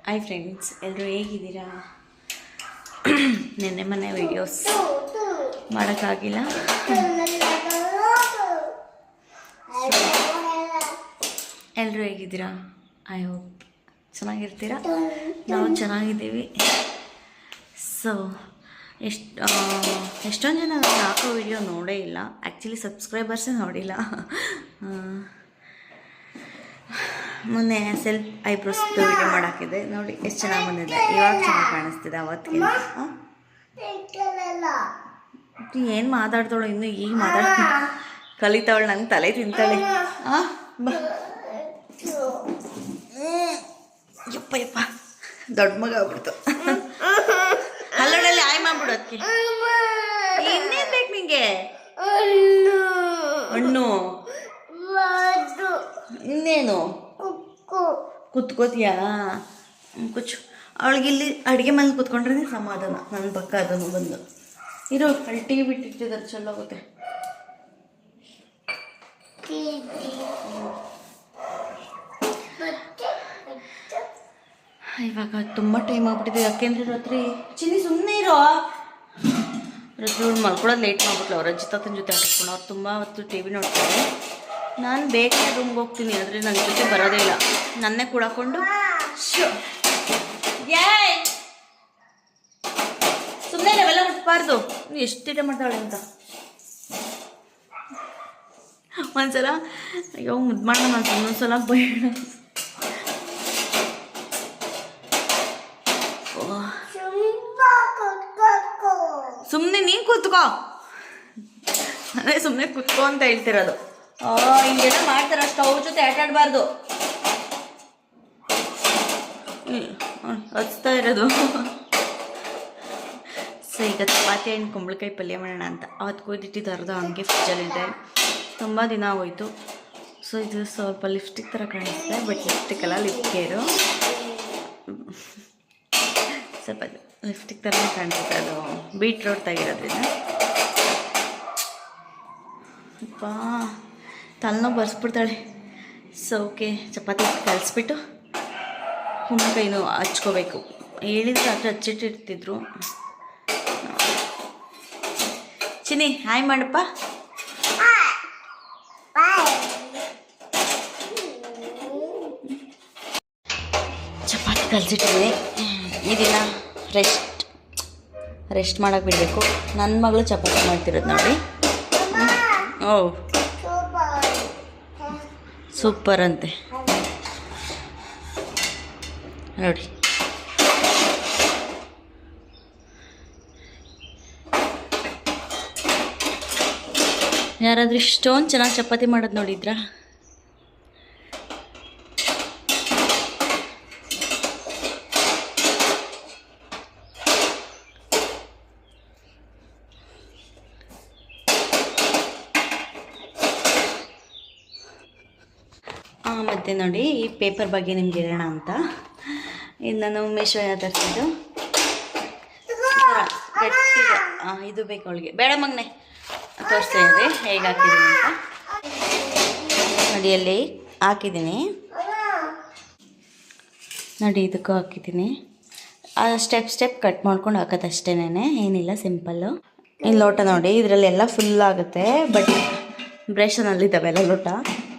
Hi friends, ಎಲ್ಲರೂ ಹೇಗಿದ್ದೀರಾ? ನಿನ್ನೆ ಮೊನ್ನೆ ವೀಡಿಯೋಸ್ ಮಾಡೋಕ್ಕಾಗಿಲ್ಲ. ಎಲ್ಲರೂ ಹೇಗಿದ್ದೀರಾ? ಐ ಹೋಪ್ ಚೆನ್ನಾಗಿರ್ತೀರಾ. ನಾವು ಚೆನ್ನಾಗಿದ್ದೀವಿ. ಸೊ ಎಷ್ಟೊಂದು ಜನ ನಾನು ಹಾಕೋ ವಿಡಿಯೋ ನೋಡೇ ಇಲ್ಲ. ಆ್ಯಕ್ಚುಲಿ ಸಬ್ಸ್ಕ್ರೈಬರ್ಸೇ ನೋಡಿಲ್ಲ. ಮೊನ್ನೆ ಸೆಲ್ಫ್ ಐಬ್ರೋಸ್ ವಿಡಿಯೋ ಮಾಡಾಕಿದ್ದೆ ನೋಡಿ, ಎಷ್ಟು ಚೆನ್ನಾಗಿ ಬಂದಿದೆ. ಇವಾಗ ಚೆನ್ನಾಗಿ ಕಾಣಿಸ್ತಿದೆ ಅವತ್ತಿಗಿಂತ. ಏನು ಮಾತಾಡ್ತಾಳು ಇನ್ನು, ಈಗ ಮಾತಾಡ್ತೀನಿ. ಕಲಿತಾವಳು, ನಂಗೆ ತಲೆ ತಿಂತಾಳೆ. ಯಪ್ಪ ಯಪ್ಪ, ದೊಡ್ಡ ಮಗ ಆಗ್ಬಿಡ್ತು. ಅಲ್ಲೊಳಲ್ಲಿ ಆಯ್ ಮಾಡ್ಬಿಡು. ಅದಕ್ಕೆ ಇನ್ನೇನು ಬೇಕು ನಿಂಗೆ? ಹಣ್ಣು ಇನ್ನೇನು ಕುತ್ಕೋತೀಯಾ? ಕುಚ್ಚು. ಅವಳಿಗೆ ಇಲ್ಲಿ ಅಡುಗೆ ಮನೆ ಕುತ್ಕೊಂಡ್ರೆ ಸಮಾಧಾನ. ನನ್ನ ಪಕ್ಕ ಅದನ್ನು ಬಂದು ಇರು. ಅಲ್ಲಿ ಟಿ ವಿ ಬಿಟ್ಟಿರ್ತಿದ್ದಾರೆ, ಚಲೋ ಆಗುತ್ತೆ. ಇವಾಗ ತುಂಬ ಟೈಮ್ ಆಗ್ಬಿಟ್ಟಿದೆ. ಯಾಕೆಂದ್ರೆ ರಾತ್ರಿ ಚಿನ್ನಿ ಸುಮ್ಮನೆ ಇರೋ. ರಾತ್ರಿ ಅವ್ಳು ಮಲ್ಕೊಳೋದು ಲೇಟ್ ಮಾಡ್ಬಿಟ್ಲು. ಅವ್ರ ಅಜ್ಜಿ ತಾತನ ಜೊತೆ ಆಡ್ಕೊಂಡು ಅವ್ರು ತುಂಬ ಹೊತ್ತು ಟಿ ವಿ ನೋಡ್ತಾರೆ. ನಾನು ಬೇಗ ರೂಮ್ಗೆ ಹೋಗ್ತೀನಿ, ಆದರೆ ನನ್ನ ಜೊತೆ ಬರೋದೇ ಇಲ್ಲ. ನನ್ನೇ ಕೂಡಾಕೊಂಡು ಸುಮ್ಮನೆ ನಾವೆಲ್ಲ ಮುಟ್ಬಾರ್ದು. ಎಷ್ಟು ಇಟ ಮಾಡ್ತಾಳೆ ಅಂತ ಒಂದ್ಸಲ ಅಯ್ಯೋ ಮುದ್ದು ಮಾಡೋಣ ಅಂತ ಒಂದೊಂದ್ಸಲ ಬೇಡ. ಸುಮ್ಮನೆ ನೀನು ಕೂತ್ಕೋ. ಅದೇ ಸುಮ್ಮನೆ ಕೂತ್ಕೋ ಅಂತ ಹೇಳ್ತಿರೋದು. ಹಿಂಗೆಲ್ಲ ಮಾಡ್ತಾರೆ, ಅಷ್ಟು ಅವ್ರ ಜೊತೆ ಆಟಾಡಬಾರ್ದು. ಹಚ್ತಾ ಇರೋದು. ಸೊ ಈಗ ಚಪಾತಿ ಆ್ಯಂಡ್ ಕುಂಬಳಕಾಯಿ ಪಲ್ಯ ಮಾಡೋಣ ಅಂತ ಅವತ್ತು ಕೊಯ್ದಿಟ್ಟಿದ್ದು ಅರ್ಧ ಹಂಗೆ ಫ್ರಿಜ್ಜಲ್ಲಿದೆ. ತುಂಬ ದಿನ ಆಗೋಯ್ತು. ಸೊ ಇದು ಸ್ವಲ್ಪ ಲಿಪ್ಸ್ಟಿಕ್ ಥರ ಕಾಣಿಸುತ್ತೆ, ಬಟ್ ಲಿಪ್ಸ್ಟಿಕ್ ಅಲ್ಲ, ಲಿಪ್ ಕೇರು. ಸ್ವಲ್ಪ ಲಿಪ್ಸ್ಟಿಕ್ ಥರ ಕಾಣಿಸುತ್ತೆ. ಅದು ಬೀಟ್ರೋಟ್ ತೆಗಿರೋದ್ರಿಂದ ಅಪ್ಪ ತಲೆನೋವು ಬರ್ಸ್ಬಿಡ್ತಾಳೆ. ಸೊ ಓಕೆ, ಚಪಾತಿ ಕಲಿಸ್ಬಿಟ್ಟು ಕುಂಬಳಕಾಯಿನೂ ಹಚ್ಕೋಬೇಕು. ಹೇಳಿದ್ರೆ ರಾತ್ರಿ ಹಚ್ಚಿಟ್ಟಿರ್ತಿದ್ರು. ಚಿನ್ನಿ ಹಾಯ್ ಮಾಡಪ್ಪ. ಚಪಾತಿ ಕಲಿಸಿಟ್ಟಿದ್ದೀನಿ. ಈ ದಿನ ರೆಸ್ಟ್ ಮಾಡೋಕೆ ಬಿಡಬೇಕು. ನನ್ನ ಮಗಳು ಚಪಾತಿ ಮಾಡ್ತಿರೋದು ನೋಡಿ. ಓ ಸೂಪರ್ ಅಂತೆ ನೋಡಿ. ಯಾರಾದ್ರೂ ಇಷ್ಟೊಂದು ಚೆನ್ನಾಗಿ ಚಪಾತಿ ಮಾಡೋದು ನೋಡಿದ್ರಾ? ಮತ್ತು ನೋಡಿ, ಈ ಪೇಪರ್ ಬಗ್ಗೆ ನಿಮ್ಗೆ ಹೇಳೋಣ ಅಂತ ಇದು ನಾನು ಮೀಶೋ ತರಿಸಿದ್ದು. ಗಟ್ಟಿದೆ. ಇದು ಬೇಕು ಅವಳಿಗೆ. ಬೇಡ ಮಗನೆ, ತೋರಿಸ್ತಾ ಇದ್ರಿ ಹೇಗೆ ಹಾಕಿದ್ದೀನಿ ಅಂತ. ನೋಡಿ ಅಲ್ಲಿ ಹಾಕಿದ್ದೀನಿ ನೋಡಿ, ಇದಕ್ಕೂ ಹಾಕಿದ್ದೀನಿ. ಸ್ಟೆಪ್ ಕಟ್ ಮಾಡ್ಕೊಂಡು ಹಾಕೋದಷ್ಟೇನೆ, ಏನಿಲ್ಲ, ಸಿಂಪಲ್ಲು. ಇನ್ನು ಲೋಟ ನೋಡಿ, ಇದರಲ್ಲೆಲ್ಲ ಫುಲ್ ಆಗುತ್ತೆ. ಬಟ್ ಬ್ರಷನಲ್ಲಿದ್ದಾವೆಲ್ಲ ಲೋಟ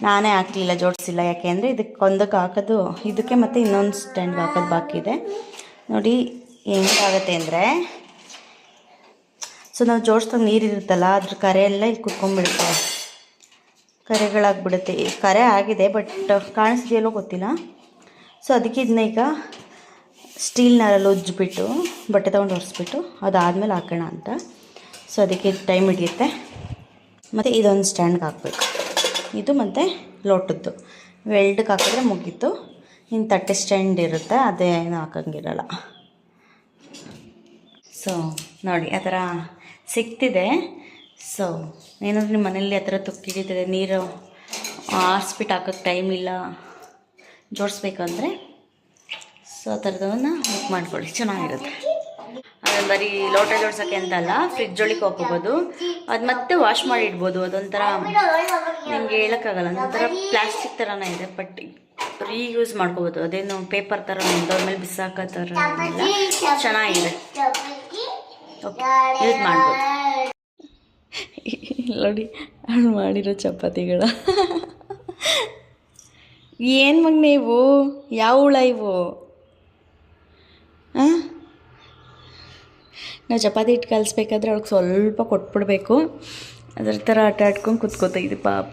ನಾನೇ ಹಾಕಲಿಲ್ಲ, ಜೋಡಿಸಿಲ್ಲ. ಯಾಕೆ ಅಂದರೆ ಇದಕ್ಕೆ ಒಂದಕ್ಕೆ ಹಾಕೋದು, ಇದಕ್ಕೆ ಮತ್ತು ಇನ್ನೊಂದು ಸ್ಟ್ಯಾಂಡ್ಗೆ ಹಾಕೋದು ಬಾಕಿ ಇದೆ. ನೋಡಿ ಹೆಂಗಾಗುತ್ತೆ ಅಂದರೆ, ಸೊ ನಾವು ಜೋಡಿಸ್ದಾಗ ನೀರಿರುತ್ತಲ್ಲ, ಅದ್ರ ಕರೆ ಎಲ್ಲ ಇಲ್ಲಿ ಕುತ್ಕೊಂಡ್ಬಿಡುತ್ತೆ, ಕರೆಗಳಾಗ್ಬಿಡುತ್ತೆ. ಕರೆ ಆಗಿದೆ, ಬಟ್ ಕಾಣಿಸ್ತಿದೆಯಲ್ಲೋ ಗೊತ್ತಿಲ್ಲ. ಸೊ ಅದಕ್ಕೆ ಇದನ್ನ ಈಗ ಸ್ಟೀಲ್ನಲ್ಲಿ ಉಜ್ಜಿಬಿಟ್ಟು ಬಟ್ಟೆ ತೊಗೊಂಡು ಒರೆಸ್ಬಿಟ್ಟು ಅದಾದಮೇಲೆ ಹಾಕೋಣ ಅಂತ. ಸೊ ಅದಕ್ಕೆ ಟೈಮ್ ಹಿಡಿಯುತ್ತೆ. ಮತ್ತು ಇದೊಂದು ಸ್ಟ್ಯಾಂಡ್ಗೆ ಹಾಕಬೇಕು. ಇದು ಮತ್ತು ಲೋಟದ್ದು ವೆಲ್ಡ್ಗೆ ಹಾಕಿದ್ರೆ ಮುಗೀತು. ಇನ್ನು ತಟ್ಟೆ ಸ್ಟ್ಯಾಂಡ್ ಇರುತ್ತೆ, ಅದೇನು ಹಾಕೋಂಗಿರಲ್ಲ. ಸೊ ನೋಡಿ ಆ ಥರ ಸಿಗ್ತಿದೆ. ಸೊ ಏನಾದರೂ ನಿಮ್ಮ ಮನೇಲಿ ಆ ಥರ ತುಕ್ಕಿಡಿದ್ರೆ, ನೀರು ಆರಿಸ್ಬಿಟ್ಟು ಹಾಕೋಕ್ಕೆ ಟೈಮ್ ಇಲ್ಲ, ಜೋಡಿಸ್ಬೇಕಂದ್ರೆ ಸೊ ಆ ಥರದವನ್ನು ಬುಕ್ ಮಾಡ್ಕೊಳ್ಳಿ, ಚೆನ್ನಾಗಿರುತ್ತೆ. ಅದನ್ನು ಬರೀ ಲೋಟ ಜೋಡ್ಸೋಕ್ಕೆ ಅಂತ ಅಲ್ಲ, ಫ್ರಿಜ್ ಒಳಗೆ ಹಾಕೋಬೋದು. ಅದು ಮತ್ತೆ ವಾಶ್ ಮಾಡಿ ಇಡ್ಬೋದು. ಅದೊಂಥರ ನಿಮಗೆ ಹೇಳೋಕ್ಕಾಗಲ್ಲ, ಒಂಥರ ಪ್ಲಾಸ್ಟಿಕ್ ಥರನೇ ಇದೆ, ಬಟ್ ರೀಯೂಸ್ ಮಾಡ್ಕೋಬೋದು. ಅದೇನು ಪೇಪರ್ ಥರ ದೊಡ್ಡ ಮೇಲೆ ಬಿಸಾಕೋ ಥರ ಚೆನ್ನಾಗಿದೆ, ಯೂಸ್ ಮಾಡ್ಬೋದು. ನೋಡಿ ಅವ್ಳು ಮಾಡಿರೋ ಚಪಾತಿಗಳ ಏನು ಮಗನೇ ಇವು? ಯಾವ ಹುಳ ಇವು? ಹಾಂ, ನಾವು ಚಪಾತಿ ಹಿಟ್ಟು ಕಲಿಸ್ಬೇಕಾದ್ರೆ ಅವ್ಳಿಗೆ ಸ್ವಲ್ಪ ಕೊಟ್ಬಿಡ್ಬೇಕು. ಅದ್ರ ಥರ ಆಟ ಆಡ್ಕೊಂಡು ಕುತ್ಕೋತೈದು ಪಾಪ.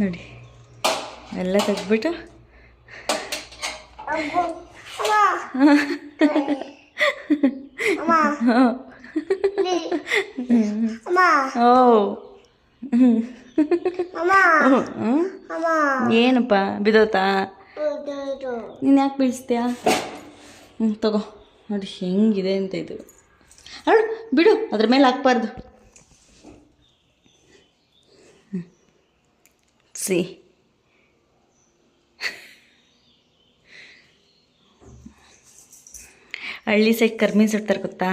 ನೋಡಿ ಎಲ್ಲ ತೆಗ್ದ್ಬಿಟ್ಟು ಏನಪ್ಪ ಬಿದೋತಾ? ನೀನು ಯಾಕೆ ಬೀಳಿಸ್ತೀಯಾ? ತಗೋ ನೋಡಿ ಹೆಂಗಿದೆ ಅಂತ ಇದು. ಅಳು ಬಿಡು, ಅದ್ರ ಮೇಲೆ ಹಾಕ್ಬಾರ್ದು. ಸಿ ಹಳ್ಳಿ ಸೈಡ್ ಕರ್ಮೀನ್ ಸುಡ್ತಾರೆ ಗೊತ್ತಾ?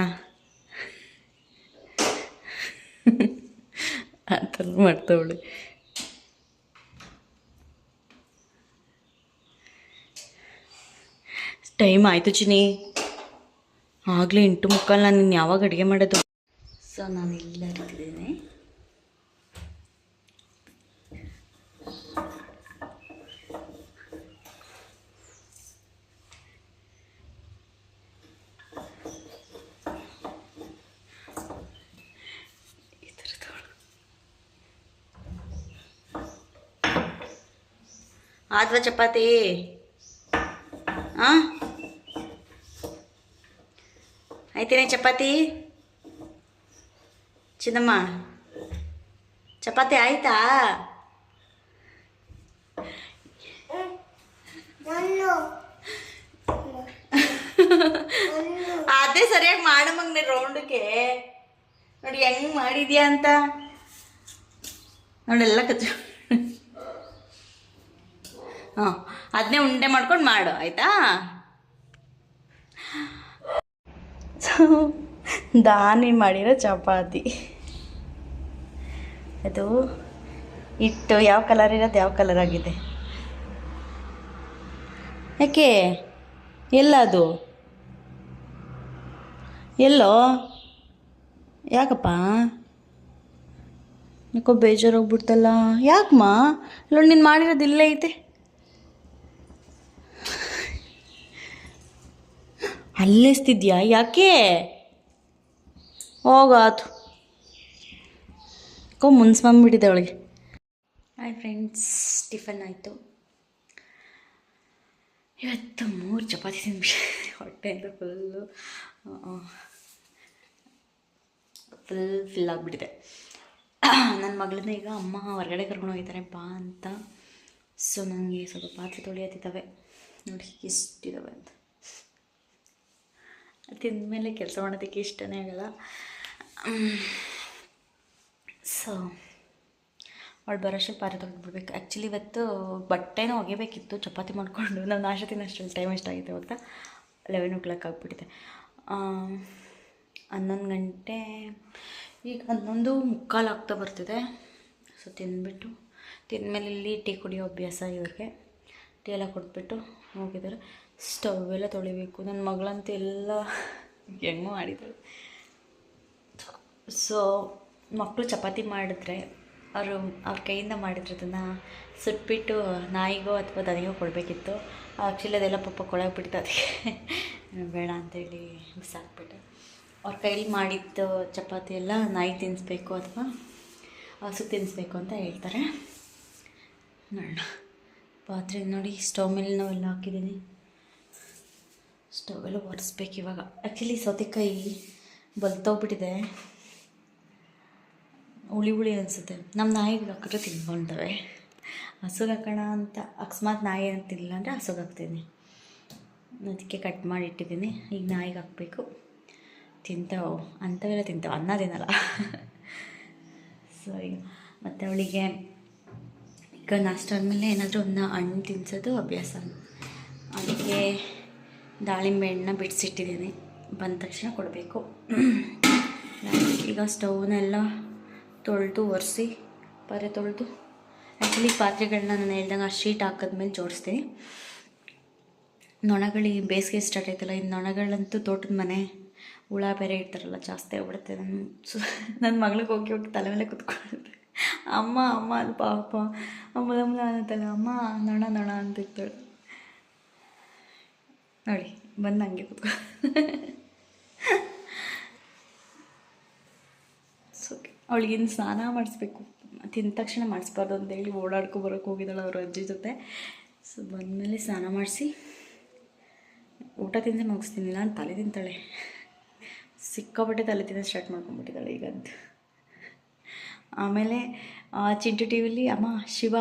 ಆ ಥರ ಮಾಡ್ತಾವಳು. ಟೈಮ್ ಆಯಿತು ಚಿನಿ, ಆಗಲೇ 8:45. ನಾನು ಇನ್ನು ಯಾವಾಗ ಅಡುಗೆ ಮಾಡೋದು? ಸೊ ನಾನು ಇಲ್ಲ ಇರ್ತಿದ್ದೇನೆ. ಆದ್ವಾ ಚಪಾತಿ? ಹಾಂ ಆಯ್ತೇನೆ ಚಪಾತಿ? ಚಿನ್ನಮ್ಮ ಚಪಾತಿ ಆಯ್ತಾ? ಅದೇ ಸರಿಯಾಗಿ ಮಾಡು ಮಗನೇ ರೌಂಡಕ್ಕೆ. ನೋಡಿ ಹೆಂಗೆ ಮಾಡಿದ್ಯಾ ಅಂತ ನೋಡೆಲ್ಲ ಕಚ್ಚ. ಹಾಂ ಅದನ್ನೇ ಉಂಡೆ ಮಾಡ್ಕೊಂಡು ಮಾಡು ಆಯಿತಾ? ದಾನಿ ಮಾಡಿರೋ ಚಪಾತಿ. ಅದು ಹಿಟ್ಟು ಯಾವ ಕಲರ್ ಇರೋದು ಯಾವ ಕಲರ್ ಆಗಿದೆ? ಯಾಕೆ ಎಲ್ಲ ಅದು ಎಲ್ಲೋ? ಯಾಕಪ್ಪ ಯಾಕೋ ಬೇಜಾರೋಗ್ಬಿಡ್ತಲ್ಲ? ಯಾಕಮ್ಮ? ಇಲ್ಲ ನೀನು ಮಾಡಿರೋದು ಇಲ್ಲೇ ಐತೆ. ಅಲ್ಲೆಸ್ತಿದ್ಯಾ? ಯಾಕೆ ಹೋಗಾತು ಯಾಕೋ ಮುನ್ಸ್ಬಂದ್ಬಿಟ್ಟಿದೆ ಅವಳಿಗೆ. ಹಾಯ್ ಫ್ರೆಂಡ್ಸ್, ಟಿಫನ್ ಆಯಿತು. ಇವತ್ತು 3 ಚಪಾತಿ ತಿಂದ್ಬಿಟ್ಟು ಹೊಟ್ಟೆಯಿಂದ ಫುಲ್ ಆಗಿಬಿಟ್ಟಿದೆ. ನನ್ನ ಮಗಳನ್ನ ಈಗ ಅಮ್ಮ ಹೊರಗಡೆ ಕರ್ಕೊಂಡು ಹೋಗಿದ್ದಾರೆ ಬಾ ಅಂತ. ಸೊ ನನಗೆ ಸ್ವಲ್ಪ ಪಾತ್ರೆ ತೊಳೆಯತ್ತಿದ್ದಾವೆ. ನೋಡಿ ಎಷ್ಟಿದ್ದಾವೆ ಅಂತ. ತಿಂದಮೇಲೆ ಕೆಲಸ ಮಾಡೋದಕ್ಕೆ ಇಷ್ಟನೇ ಆಗಲ್ಲ. ಸೊ ಅವಳು ಬರೋಷ್ಟು ಪಾತ್ರೆ ತೊಳೆದ್ಬಿಡ್ಬೇಕು. ಆ್ಯಕ್ಚುಲಿ ಇವತ್ತು ಬಟ್ಟೆನೂ ಒಗಿಬೇಕಿತ್ತು ಚಪಾತಿ ಮಾಡಿಕೊಂಡು. ನಾವು ನಾಷ್ಟ ತಿನ್ನೋಷ್ಟರಲ್ಲಿ ಟೈಮ್ ಎಷ್ಟಾಗಿದೆ ಗೊತ್ತಾ? 11 o'clock ಆಗಿಬಿಟ್ಟಿದೆ. 11 ಗಂಟೆ, ಈಗ 11:45 ಆಗ್ತಾ ಬರ್ತಿದೆ. ಸೊ ತಿಂದಮೇಲೆ ಇಲ್ಲಿ ಟೀ ಕುಡಿಯೋ ಅಭ್ಯಾಸ ಇವ್ರಿಗೆ. ಟೀ ಎಲ್ಲ ಕೊಟ್ಬಿಟ್ಟು ಹೋಗಿದ್ದಾರೆ. ಸ್ಟವ್ ಎಲ್ಲ ತೊಳಿಬೇಕು. ನನ್ನ ಮಗಳಂತೂ ಎಲ್ಲ ಹೆಂಗೋ ಮಾಡಿದ್ದಾರೆ. ಸೊ ಮಕ್ಕಳು ಚಪಾತಿ ಮಾಡಿದ್ರೆ ಅವ್ರ ಕೈಯಿಂದ ಮಾಡಿದ್ರೆ ಅದನ್ನು ಸುಟ್ಬಿಟ್ಟು ನಾಯಿಗೋ ಅಥವಾ ದನಿಗೋ ಕೊಡಬೇಕಿತ್ತು. ಆ್ಯಕ್ಚುಲಿ ಅದೆಲ್ಲ ಪಾಪ ಕೊಳಗ್ಬಿಡ್ತು, ಅದಕ್ಕೆ ಬೇಡ ಅಂತೇಳಿ ಬಿಸಾಕ್ಬಿಟ್ಟೆ. ಅವ್ರ ಕೈಲಿ ಮಾಡಿದ್ದು ಚಪಾತಿ ಎಲ್ಲ ನಾಯಿ ತಿನ್ನಿಸ್ಬೇಕು ಅಥವಾ ಹಸು ತಿನ್ನಿಸ್ಬೇಕು ಅಂತ ಹೇಳ್ತಾರೆ. ನೋಡೋಣ. ಪಾತ್ರೆ ನೋಡಿ ಸ್ಟವ್ ಮೇಲೆ ನಾವೆಲ್ಲ ಹಾಕಿದ್ದೀನಿ. ಸ್ಟವ್ ಎಲ್ಲ ಒರೆಸ್ಬೇಕು ಇವಾಗ. ಆ್ಯಕ್ಚುಲಿ ಸೌತೆಕಾಯಿ ಬಲ್ತೋಗ್ಬಿಟ್ಟಿದೆ, ಹುಳಿ ಅನಿಸುತ್ತೆ. ನಮ್ಮ ನಾಯಿಗೆ ಹಾಕಿದ್ರೆ ತಿನ್ಕೊಳ್ತವೆ. ಹಸುಗೆ ಹಾಕೋಣ ಅಂತ ಅಕಸ್ಮಾತ್ ನಾಯಿ ಅಂತಿಲ್ಲ ಅಂದರೆ ಹಸುಗೆ ಹಾಕ್ತೀನಿ. ಅದಕ್ಕೆ ಕಟ್ ಮಾಡಿ ಇಟ್ಟಿದ್ದೀನಿ. ಈಗ ನಾಯಿಗೆ ಹಾಕಬೇಕು. ತಿಂತಾವೆ, ಅಂಥವೆಲ್ಲ ತಿಂತಾವೆ, ಅನ್ನ ತಿನ್ನಲ್ಲ. ಸೊ ಈಗ ಮತ್ತು ಅವಳಿಗೆ ಈಗ ನಾಷ್ಟ ಆದಮೇಲೆ ಏನಾದರೂ ಒಂದು ಹಣ್ಣು ತಿನ್ನಿಸೋದು ಅಭ್ಯಾಸ. ಅದಕ್ಕೆ ದಾಳಿಂಬೆ ಹಣ್ಣನ್ನ ಬಿಡಿಸಿಟ್ಟಿದ್ದೀನಿ. ಬಂದ ತಕ್ಷಣ ಕೊಡಬೇಕು. ಈಗ ಸ್ಟವ್ನೆಲ್ಲ ತೊಳೆದು ಒರೆಸಿ ಪಾತ್ರೆ ತೊಳೆದು, ಆ್ಯಕ್ಚುಲಿ ಪಾತ್ರೆಗಳನ್ನ ನಾನು ಹೇಳ್ದಂಗೆ ಆ ಶೀಟ್ ಹಾಕಿದ್ಮೇಲೆ ಜೋಡಿಸ್ತೀನಿ. ನೊಣಗಳು ಬೇಸಿಗೆ ಸ್ಟಾರ್ಟ್ ಆಯ್ತಲ್ಲ, ಈ ನೊಣಗಳಂತೂ ತೋಟದ ಮನೆ ಹುಳ ಬೇರೆ ಇರ್ತಾರಲ್ಲ, ಜಾಸ್ತಿ ಆಗ್ಬಿಡುತ್ತೆ. ನನ್ನ ಮಗಳಿಗೆ ಹೋಗಿ ತಲೆ ಮೇಲೆ ಕುತ್ಕೊಳ್ಳುತ್ತೆ. ಅಮ್ಮ ಅಮ್ಮ ಅದು ಪಾಪ ಅಮ್ಮದಮ್ಮ ಅನ್ನತ್ತಲ್ಲ, ಅಮ್ಮ ನೊಣ ನೊಣ ಅಂತಿರ್ತಾಳೆ ನೋಡಿ, ಬಂದು ಹಂಗೆ ಕುತ್ಕೊ. ಅವಳಿಗಿನ್ನು ಸ್ನಾನ ಮಾಡಿಸ್ಬೇಕು, ತಿಂದ ತಕ್ಷಣ ಮಾಡಿಸ್ಬಾರ್ದು ಅಂತೇಳಿ ಓಡಾಡ್ಕೊಬರೋಕೆ ಹೋಗಿದ್ದಾಳೆ ಅವ್ರ ಅಜ್ಜಿ ಜೊತೆ. ಸೊ ಬಂದಮೇಲೆ ಸ್ನಾನ ಮಾಡಿಸಿ ಊಟ ತಿಂದರೆ ಮುಗಿಸ್ತೀನಿ, ನಾನು ತಲೆ ತಿಂತಾಳೆ. ಸಿಕ್ಕಾಪಟ್ಟೆ ತಲೆ ತಿನ್ನೋದು ಸ್ಟಾರ್ಟ್ ಮಾಡ್ಕೊಂಡ್ಬಿಟ್ಟಿದ್ದಾಳೆ ಈಗಂತೂ. ಆಮೇಲೆ ಚಿಂಟು ಟಿ ವಿಲಿ ಅಮ್ಮ ಶಿವ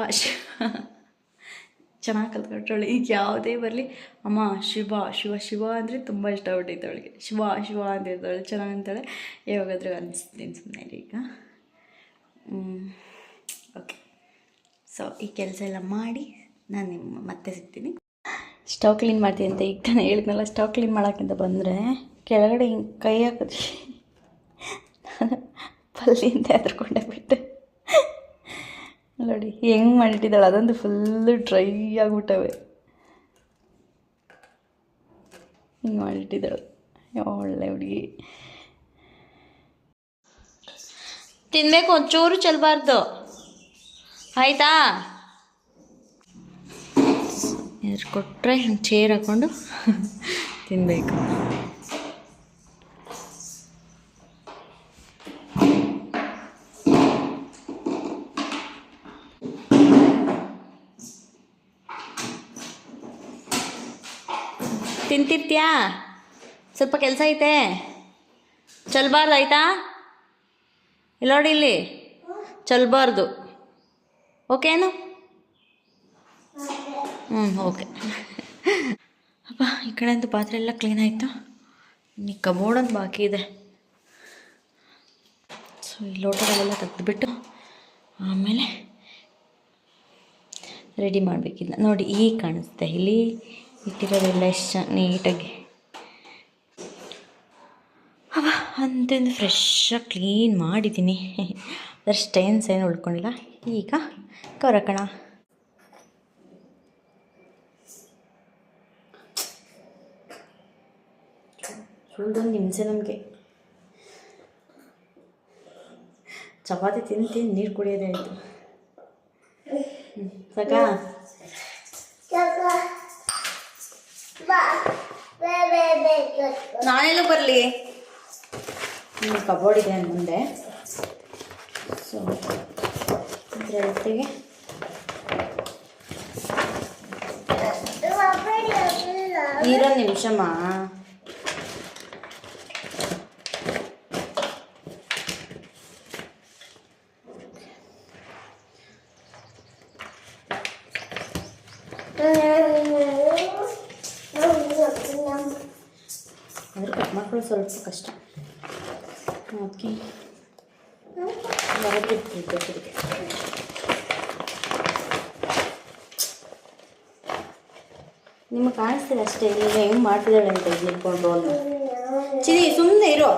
ಚೆನ್ನಾಗಿ ಕಲ್ತ್ಕೊಟ್ರವಳು. ಈಗ ಯಾವುದೇ ಬರಲಿ ಅಮ್ಮ ಶಿವ ಶಿವ ಶಿವ ಅಂದರೆ ತುಂಬ ಇಷ್ಟ ಆಗ್ಬಿಟ್ಟೈತೆ ಅವಳಿಗೆ. ಶಿವ ಶಿವ ಅಂತಿರ್ತಾಳೆ, ಚೆನ್ನಾಗಿ ಅಂತಾಳೆ. ಯಾವಾಗಾದರೂ ಅನಿಸ್ತೀನಿ ಸುಮ್ಮನೆ ಈಗ. ಓಕೆ, ಸೊ ಈ ಕೆಲಸ ಎಲ್ಲ ಮಾಡಿ ನಾನು ನಿಮ್ಮ ಮತ್ತೆ ಸಿಗ್ತೀನಿ. ಸ್ಟವ್ ಕ್ಲೀನ್ ಮಾಡ್ತೀನಿ ಅಂತ ಈಗ ತಾನೇ ಹೇಳಿದ್ನಲ್ಲ. ಸ್ಟವ್ ಕ್ಲೀನ್ ಮಾಡೋಕ್ಕಿಂತ ಬಂದರೆ ಕೆಳಗಡೆ ಹಿಂಗೆ ಕೈ ಹಾಕಿದ್ರಿ ಪಲ್ಲಿಂದ ಹೆದರ್ಕೊಂಡೆ ಬಿಟ್ಟೆ ನೋಡಿ ಹೆಂಗೆ ಮಾಡಿಟ್ಟಿದ್ದಾಳೆ. ಅದಂತೂ ಫುಲ್ಲು ಡ್ರೈ ಆಗಿಬಿಟ್ಟವೆ, ಹಿಂಗೆ ಮಾಡಿಟ್ಟಿದ್ದಾಳೆ. ಒಳ್ಳೆ ಹುಡುಗಿ. ತಿನ್ನಬೇಕು, ಒಂಚೂರು ಚೆಲ್ಲಬಾರ್ದು ಆಯಿತಾ. ಎದುರು ಕೊಟ್ಟರೆ ಹಿಂಗೆ ಚೇರ್ ಹಾಕ್ಕೊಂಡು ತಿನ್ನಬೇಕು. ತಿಂತಿರ್ತೀಯಾ? ಸ್ವಲ್ಪ ಕೆಲಸ ಐತೆ, ಚೆಲ್ಲಬಾರ್ದು ಆಯಿತಾ? ಇಲ್ಲ ನೋಡಿ, ಇಲ್ಲಿ ಚೆಲ್ಲಬಾರ್ದು, ಓಕೆನು? ಓಕೆ. ಅಪ್ಪ ಈ ಕಡೆ ಅಂತೂ ಪಾತ್ರೆ ಎಲ್ಲ ಕ್ಲೀನ್ ಆಯಿತು. ಇನ್ನು ಕಬೋರ್ಡ್ ಅಂತ ಬಾಕಿ ಇದೆ. ಸೊ ಈ ಲೋಟಗಳೆಲ್ಲ ತೆಗೆದುಬಿಟ್ಟು ಆಮೇಲೆ ರೆಡಿ ಮಾಡಬೇಕಿಲ್ಲ. ನೋಡಿ ಈಗ ಕಾಣಿಸುತ್ತೆ, ಇಲ್ಲಿ ಇಟ್ಟಿರೋದೆಲ್ಲ ಎಷ್ಟು ನೀಟಾಗಿ ಅಂತಂದು ಫ್ರೆಶ್ಶಾಗಿ ಕ್ಲೀನ್ ಮಾಡಿದ್ದೀನಿ. ಅದರ ಸ್ಟೈನ್ಸ್ ಏನು ಉಳ್ಕೊಂಡಿಲ್ಲ. ಈಗ ಕವರಕಣ ಸುಳ್ದೊಂದು ಹಿಂಸೆ ನಮಗೆ. ಚಪಾತಿ ತಿಂದು ನೀರು ಕುಡಿಯೋದೇ ಆಯಿತು. ಸಾಕಾ? ನಾನೆಲ್ಲ ಬರಲಿ, ಇನ್ನು ಕಬೋರ್ಡ್ ಇದೆ ಮುಂದೆ. ಸೊ ಅದರ ಜೊತೆಗೆ ನೀರೊಂದು ನಿಮಿಷಮ್ಮ. ಅಂದರೆ ಕಟ್ ಮಾಡ್ಕೊಳ್ಳೋ ಸ್ವಲ್ಪ ಕಷ್ಟ, ಅದಕ್ಕೆ ಅದಕ್ಕೆ ನಿಮಗೆ ಕಾಣಿಸ್ತಿಲ್ಲ ಅಷ್ಟೇ. ಈಗ ಹೆಂಗೆ ಮಾಡ್ತಿದ್ದಾಳೆ ಅಂತ ನಿಂತ್ಕೊಂಡು ಒಂದು ಚಿನಿ ಸುಮ್ಮನೆ ಇರೋ.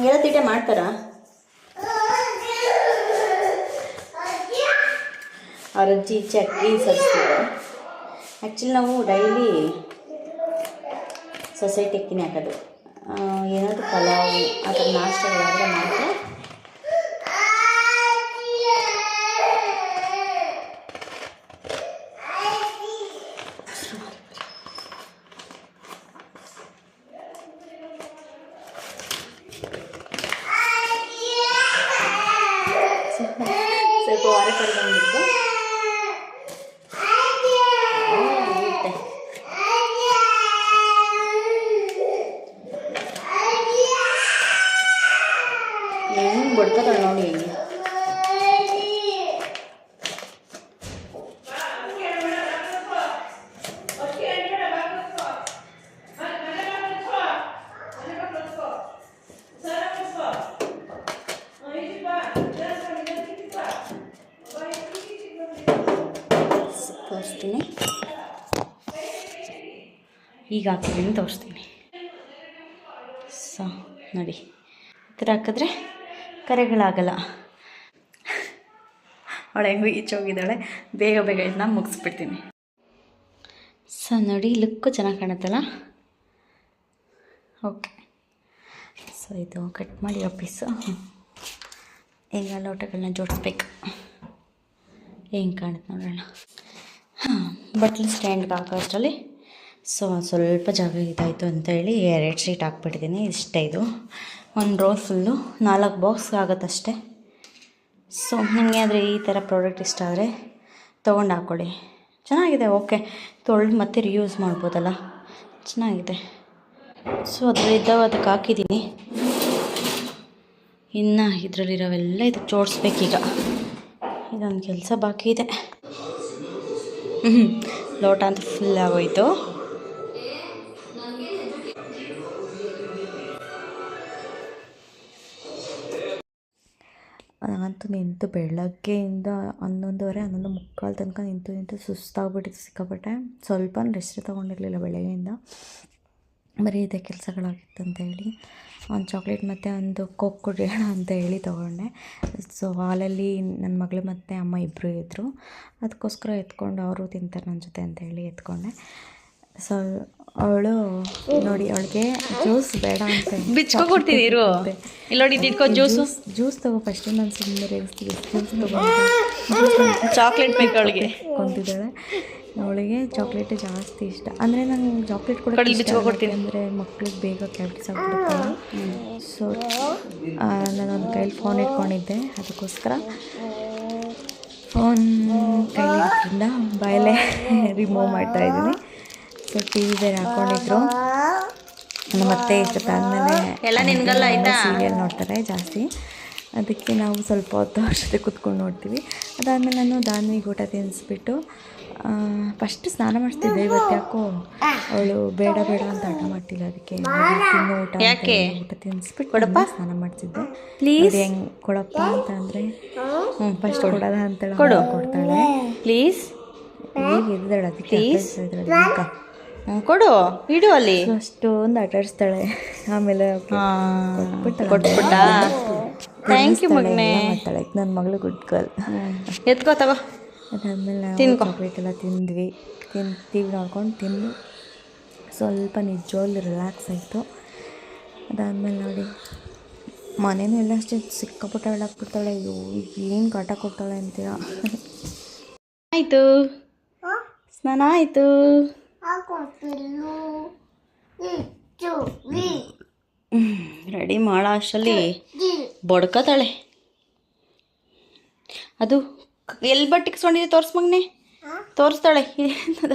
ಎಲ್ಲ ತೀಟೆ ಮಾಡ್ತಾರಾ? ಅವ್ರ ಅಜ್ಜಿ ಚಕ್ಕಿ ಸರಿಸ್ತಾರೆ. ಆ್ಯಕ್ಚುಲಿ ನಾವು ಡೈಲಿ ಸೊಸೈಟಿ ಅಕ್ಕಿನೇ ಹಾಕೋದು. ಏನಾದರೂ ಪಲಾವ್ ಆ ಥರ ನಾಷ್ಟಗಳಾದರೆ ಮಾತ್ರ ಸ್ವಲ್ಪ ವಾರ ಕರ್ಕೊಂಡ್ಬಿಟ್ಟು ಹೆಂಗೆ ಬಡ್ಕೋತಾಳೆ ನೋಡಿ. ಹೆಂಗೆ ತೋರಿಸ್ತೀನಿ, ಈಗ ಹಾಕಿದ್ದೀನಿ ತೋರಿಸ್ತೀನಿ. ಸೊ ನೋಡಿ, ಈ ಥರ ಹಾಕಿದ್ರೆ ಕರೆಗಳಾಗಲ್ಲ. ಅವಳು ಹೆಂಗೂ ಈಚೆ ಹೋಗಿದ್ದಾಳೆ, ಬೇಗ ಬೇಗ ಇದನ್ನ ಮುಗಿಸ್ಬಿಡ್ತೀನಿ. ಸೊ ನೋಡಿ ಲುಕ್ಕು ಚೆನ್ನಾಗಿ ಕಾಣುತ್ತಲ್ಲ. ಓಕೆ, ಸೊ ಇದು ಕಟ್ ಮಾಡಿ ಪೀಸು. ಈಗ ಲೋಟಗಳನ್ನ ಜೋಡಿಸ್ಬೇಕು. ಹೆಂಗೆ ಕಾಣುತ್ತೆ ನೋಡೋಣ. ಬಟ್ಲು ಸ್ಟ್ಯಾಂಡ್ಗೆ ಹಾಕೋ ಅಷ್ಟರಲ್ಲಿ ಸೊ ಸ್ವಲ್ಪ ಜಾಗ ಇದಾಯಿತು ಅಂತೇಳಿ 2 ಶೀಟ್ ಹಾಕ್ಬಿಟ್ಟಿದ್ದೀನಿ. ಇಷ್ಟೇ, ಇದು 1 ರೋ ಫುಲ್ಲು 4 ಬಾಕ್ಸ್ ಆಗುತ್ತಷ್ಟೆ. ಸೊ ನಿಮಗೆ ಆದರೆ ಈ ಥರ ಪ್ರಾಡಕ್ಟ್ ಇಷ್ಟ ಆದರೆ ತೊಗೊಂಡು ಹಾಕ್ಕೊಳ್ಳಿ. ಚೆನ್ನಾಗಿದೆ. ಓಕೆ, ತೊಳೆದು ಮತ್ತೆ ರಿಯೂಸ್ ಮಾಡ್ಬೋದಲ್ಲ, ಚೆನ್ನಾಗಿದೆ. ಸೊ ಅದರಲ್ಲಿದ್ದಾವೆ ಅದಕ್ಕೆ ಹಾಕಿದ್ದೀನಿ. ಇನ್ನು ಇದರಲ್ಲಿರೋವೆಲ್ಲ ಇದಕ್ಕೆ ಜೋಡಿಸ್ಬೇಕೀಗ. ಇದೊಂದು ಕೆಲಸ ಬಾಕಿ ಇದೆ. ಲೋಟ ಅಂತ ಫುಲ್ ಆಗೋಯ್ತು. ನಾನಂತೂ ನಿಂತು ಬೆಳಗ್ಗೆಯಿಂದ 11:30 11:45 ತನಕ ನಿಂತು ಸುಸ್ತಾಗ್ಬಿಟ್ಟಿತ್ತು ಸಿಕ್ಕಾಪಟ್ಟೆ. ಸ್ವಲ್ಪ ರೆಸ್ಟ್ ತೊಗೊಂಡಿರಲಿಲ್ಲ ಬೆಳಗ್ಗೆಯಿಂದ, ಬರೀ ಇದೇ ಕೆಲಸಗಳಾಗಿತ್ತು ಅಂತೇಳಿ ಒಂದು ಚಾಕ್ಲೇಟ್ ಮತ್ತು ಒಂದು ಕೋಕ್ ಕುಡಿಯೋಣ ಅಂತ ಹೇಳಿ ತೊಗೊಂಡೆ. ಸೊ ಹಾಲಲ್ಲಿ ನನ್ನ ಮಗಳು ಮತ್ತು ಅಮ್ಮ ಇಬ್ಬರು ಇದ್ದರು, ಅದಕ್ಕೋಸ್ಕರ ಎತ್ಕೊಂಡು ಅವರು ತಿಂತಾರೆ ನನ್ನ ಜೊತೆ ಅಂತ ಹೇಳಿ ಎತ್ಕೊಂಡೆ. ಸೊ ಅವಳು ನೋಡಿ, ಅವಳಿಗೆ ಜ್ಯೂಸ್ ಬೇಡ ಅಂತ ಬಿಚ್ಕೊಡ್ತೀನಿ ಇರು. ಇಲ್ಲೋಡಿ ಇಟ್ಕೋ ಜ್ಯೂಸ್ ತಗೋ ಫಸ್ಟ್. ನಾನು ಸುಮ್ಮನೆ ರೇಗಿಸ್ತೀವಿ. ಜ್ಯೂಸ್ ತಗೋ, ಚಾಕ್ಲೇಟ್ ಬೇಕು ಅವಳಿಗೆ ಕೊಂತಿದ್ದಾಳೆ. ಅವಳಿಗೆ ಚಾಕ್ಲೇಟೇ ಜಾಸ್ತಿ ಇಷ್ಟ. ಅಂದರೆ ನಂಗೆ ಚಾಕ್ಲೇಟ್ ಕೂಡ ಬಿಚ್ಕೊಡ್ತೀನಿ ಅಂದರೆ ಮಕ್ಳಿಗೆ ಬೇಗ ಕ್ಯಾವಿಟೀಸ್ ಆಗ್ಬಿಡುತ್ತಲ್ಲ. ಸೊ ನಾನೊಂದು ಕೈಲಿ ಫೋನ್ ಇಟ್ಕೊಂಡಿದ್ದೆ, ಅದಕ್ಕೋಸ್ಕರ ಫೋನ್ ಕೈಲಿದ್ರಿಂದ ಬಾಯಲ್ಲೇ ರಿಮೂವ್ ಮಾಡ್ತಾಯಿದ್ದೀನಿ. ಸೊ ಟಿ ವಿ ಬೇರೆ ಹಾಕ್ಕೊಂಡಿದ್ರು. ಮತ್ತೆ ಇಷ್ಟೊತ್ತಾದಮೇಲೆ ಎಲ್ಲ ನಿನ್ಗಲ್ಲ ಆಯಿತಾ, ಸೀರಿಯಲ್ ನೋಡ್ತಾರೆ ಜಾಸ್ತಿ, ಅದಕ್ಕೆ ನಾವು ಸ್ವಲ್ಪ ಹೊತ್ತು ಅವ್ರ ಜೊತೆ ಕೂತ್ಕೊಂಡು ನೋಡ್ತೀವಿ. ಅದಾದಮೇಲೆ ನಾನು ದಾನ್ವಿಗೆ ಊಟ ತಿನ್ನಿಸ್ಬಿಟ್ಟು ಫಸ್ಟ್ ಸ್ನಾನ ಮಾಡಿಸ್ತಿದ್ದೆ. ಇವತ್ತು ಯಾಕೋ ಅವಳು ಬೇಡ ಅಂತ ಹಠ ಮಾಡ್ತಿಲ್ಲ, ಅದಕ್ಕೆ ತಿನ್ನೋ ಊಟ ತಿನ್ನಿಸ್ಬಿಟ್ಟು ಕೊಡಪ್ಪ ಸ್ನಾನ ಮಾಡಿಸಿದ್ದೆ. ಪ್ಲೀಸ್ ಹೆಂಗೆ ಕೊಡಪ್ಪ ಅಂತ ಅಂದರೆ ಫಸ್ಟ್ ಕೊಡೋದ ಅಂತೇಳಿ ಕೊಡ್ತಾಳೆ. ಪ್ಲೀಸ್ ಈಗ ಇದ್ದಾಳೆ, ಅದಕ್ಕೆ ಕೊಡು, ಇಡು ಅಲ್ಲಿ. ಅಷ್ಟೊಂದು ಆಟಾಡಿಸ್ತಾಳೆ. ಆಮೇಲೆ ಕೊಟ್ಬಿಟ್ಟ. ಥ್ಯಾಂಕ್ ಯು ಮಗನೇ. ಮಾಡ್ತಾಳೆ. ನನ್ನ ಮಗಳು ಗುಡ್ ಗರ್ಲ್. ಎತ್ಕೋ ತಗೋ. ಅದಾದಮೇಲೆ ನಾವು ಚಾಕ್ಲೇಟ್ ಎಲ್ಲ ತಿಂದ್ವಿ. ಟಿ ವಿ ನೋಡ್ಕೊಂಡು ತಿಂದು ಸ್ವಲ್ಪ ನಿಜವಾಗ್ಲೂ ರಿಲ್ಯಾಕ್ಸ್ ಆಯಿತು. ಅದಾದಮೇಲೆ ನೋಡಿ ಮನೇನೂ ಎಲ್ಲ ಅಷ್ಟೇ ಸಿಕ್ಕಾಪಟ್ಟೆ ಹಾಕ್ಬಿಡ್ತಾಳೆ. ಅಯ್ಯೋ ಏನು ಕಾಟ ಕೊಡ್ತಾಳೆ ಅಂತೀರ. ಆಯಿತು, ಸ್ನಾನ ಆಯಿತು. ರೆಡಿ ಮಾಡೋ ಅಷ್ಟರಲ್ಲಿ ಬಡ್ಕೋತಾಳೆ. ಅದು ಎಲ್ಲಿ ಬಟ್ಟಿಕ್ಸ್ಕೊಂಡಿದ್ದೆ ತೋರ್ಸ್ ಮಗನೆ, ತೋರಿಸ್ತಾಳೆ.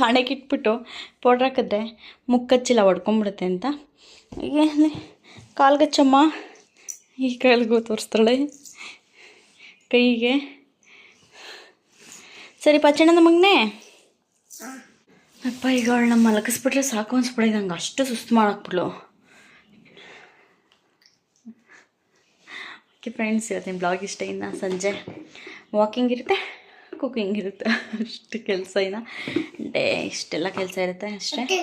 ಹಣೆಗೆ ಇಟ್ಬಿಟ್ಟು ಪೌಡ್ರ್ ಹಾಕಿದ್ರೆ ಮುಕ್ಕಚ್ಚಿಲ್ಲ ಹೊಡ್ಕೊಂಬಿಡುತ್ತೆ ಅಂತ. ಈಗ ಕಾಲ್ಗಚ್ಚಮ್ಮ, ಈ ಕಾಲ್ಗೂ ತೋರಿಸ್ತಾಳೆ, ಕೈಗೆ. ಸರಿ ಪಚ್ಚಣ್ಣನ ಮಗನೆ. ಅಪ್ಪ ಈಗ ಅವಳನ್ನ ಮಲಗಿಸ್ಬಿಟ್ರೆ ಸಾಕು ಅನ್ಸ್ಬಿಟ್ಟಿದೆ ನಂಗೆ, ಅಷ್ಟು ಸುಸ್ತು ಮಾಡಾಕ್ಬಿಡ್ಲು. ಓಕೆ ಫ್ರೆಂಡ್ಸ್, ಇವತ್ತಿನ ಬ್ಲಾಗ್ ಇಷ್ಟ. ಇನ್ನು ಸಂಜೆ ವಾಕಿಂಗ್ ಇರುತ್ತೆ, ಕುಕ್ಕಿಂಗ್ ಇರುತ್ತೆ, ಅಷ್ಟು ಕೆಲಸ. ಇನ್ನು ಡೇ ಇಷ್ಟೆಲ್ಲ ಕೆಲಸ ಇರುತ್ತೆ ಅಷ್ಟೇ.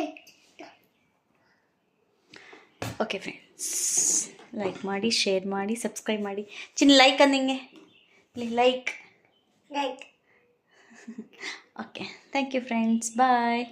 ಓಕೆ ಫ್ರೆಂಡ್ಸ್, ಲೈಕ್ ಮಾಡಿ, ಶೇರ್ ಮಾಡಿ, ಸಬ್ಸ್ಕ್ರೈಬ್ ಮಾಡಿ. ಲೈಕ್ ಅಂದಿಂಗೆ like. Okay, thank you friends, bye.